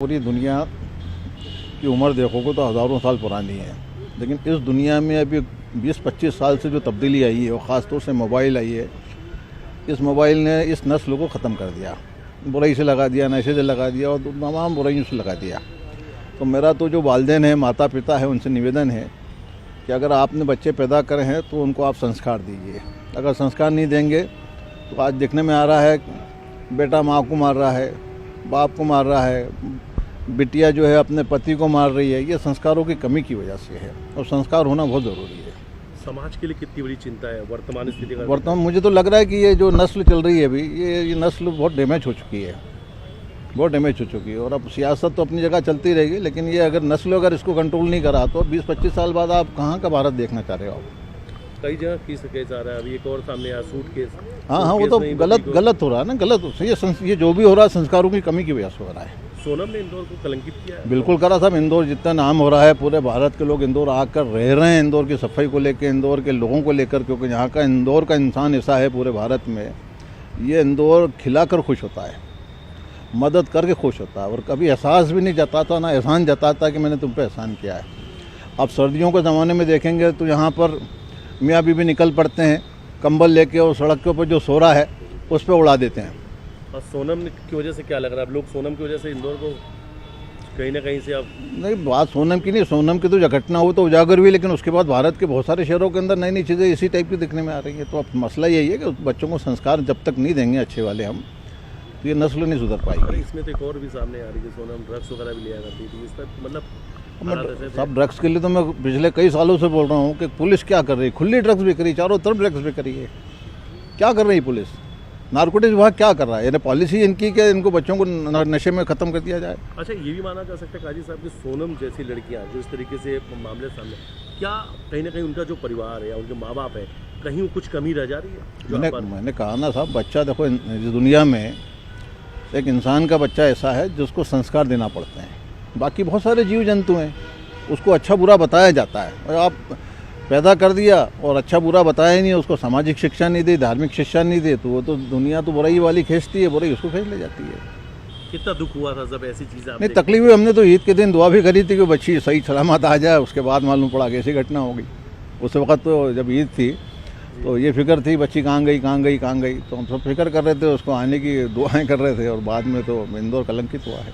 पूरी दुनिया की उम्र देखोगे तो हज़ारों साल पुरानी है, लेकिन इस दुनिया में अभी 20-25 साल से जो तब्दीली आई है, और ख़ास तौर से मोबाइल आई है, इस मोबाइल ने इस नस्ल को ख़त्म कर दिया, बुराई से लगा दिया, नशे से लगा दिया और तमाम बुराइयों से लगा दिया। तो मेरा तो जो वालिदैन है, माता पिता है, उनसे निवेदन है कि अगर आपने बच्चे पैदा करे हैं तो उनको आप संस्कार दीजिए। अगर संस्कार नहीं देंगे तो आज देखने में आ रहा है बेटा माँ को मार रहा है, बाप को मार रहा है, बिटिया जो है अपने पति को मार रही है। ये संस्कारों की कमी की वजह से है और संस्कार होना बहुत ज़रूरी है। समाज के लिए कितनी बड़ी चिंता है वर्तमान स्थिति का? वर्तमान मुझे तो लग रहा है कि ये जो नस्ल चल रही है अभी, ये नस्ल बहुत डैमेज हो चुकी है, बहुत डैमेज हो चुकी है। और अब सियासत तो अपनी जगह चलती रहेगी, लेकिन ये अगर नस्ल अगर इसको कंट्रोल नहीं करा तो 20-25 साल बाद आप कहाँ का भारत देखना चाह रहे हो? कई जगह केस आ रहा है, अभी एक और सामने आया सूट केस। हाँ, वो तो गलत हो रहा है ना, गलत। ये जो भी हो रहा है संस्कारों की कमी की वजह से हो रहा है। सोनम ने इंदौर को कलंकित किया है। बिल्कुल करा साहब। इंदौर जितना नाम हो रहा है, पूरे भारत के लोग इंदौर आकर रह रहे हैं, इंदौर की सफाई को लेकर, इंदौर के लोगों को लेकर, क्योंकि यहाँ का इंदौर का इंसान ऐसा है पूरे भारत में, ये इंदौर खिलाकर खुश होता है, मदद करके खुश होता है और कभी एहसास भी नहीं जताता, ना एहसान जताता कि मैंने तुम पे एहसान किया है। आप सर्दियों के ज़माने में देखेंगे तो यहाँ पर मियाँ बीवी निकल पड़ते हैं कंबल लेके और सड़क के ऊपर जो सो रहा है उस पर उड़ा देते हैं। और सोनम की वजह से क्या लग रहा है, अब लोग सोनम की वजह से इंदौर को कहीं ना कहीं से अब नहीं, बात सोनम की नहीं, सोनम की तो जो घटना हो तो उजागर हुई, लेकिन उसके बाद भारत के बहुत सारे शहरों के अंदर नई नई चीज़ें इसी टाइप की दिखने में आ रही हैं। तो अब मसला यही है कि बच्चों को संस्कार जब तक नहीं देंगे अच्छे वाले हम, तो ये नस्ल नहीं सुधर पाएगी। इसमें तो एक और भी सामने आ रही है, सोनम ड्रग्स वगैरह भी लिया करती थी, इस पर मतलब सब ड्रग्स के लिए तो मैं पिछले कई सालों से बोल रहा हूँ कि पुलिस क्या कर रही है, खुली ड्रग्स बिक रही है, चारों तरफ ड्रग्स बिक रही है। क्या कर रही है पुलिस? नारकोटिक्स विभाग क्या कर रहा है? यानी पॉलिसी इनकी कि इनको बच्चों को नशे में ख़त्म कर दिया जाए। अच्छा, ये भी माना जा सकता है काजी साहब कि सोनम जैसी लड़कियां जो इस तरीके से मामले सामने, क्या कहीं ना कहीं उनका जो परिवार है या उनके माँ बाप है, कहीं वो कुछ कमी रह जा रही है? मैंने कहा ना साहब, बच्चा देखो इस दुनिया में एक इंसान का बच्चा ऐसा है जिसको संस्कार देना पड़ते हैं। बाकी बहुत सारे जीव जंतु हैं, उसको अच्छा बुरा बताया जाता है, और आप पैदा कर दिया और अच्छा बुरा बताया ही नहीं, उसको सामाजिक शिक्षा नहीं दी, धार्मिक शिक्षा नहीं दी, तो वो तो दुनिया तो बुराई वाली खींचती है, बुराई उसको खींच ले जाती है। कितना दुख हुआ था जब ऐसी चीज़ें नहीं, तकलीफ हुई। हमने तो ईद के दिन दुआ भी करी थी कि बच्ची सही सलामत आ जाए। उसके बाद मालूम पड़ा कि ऐसी घटना हो गई। उस वक्त तो जब ईद थी तो ये फिक्र थी बच्ची कहाँ गई, तो हम सब फिक्र कर रहे थे, उसको आने की दुआएं कर रहे थे, और बाद में तो इंदौर कलंकित हुआ है।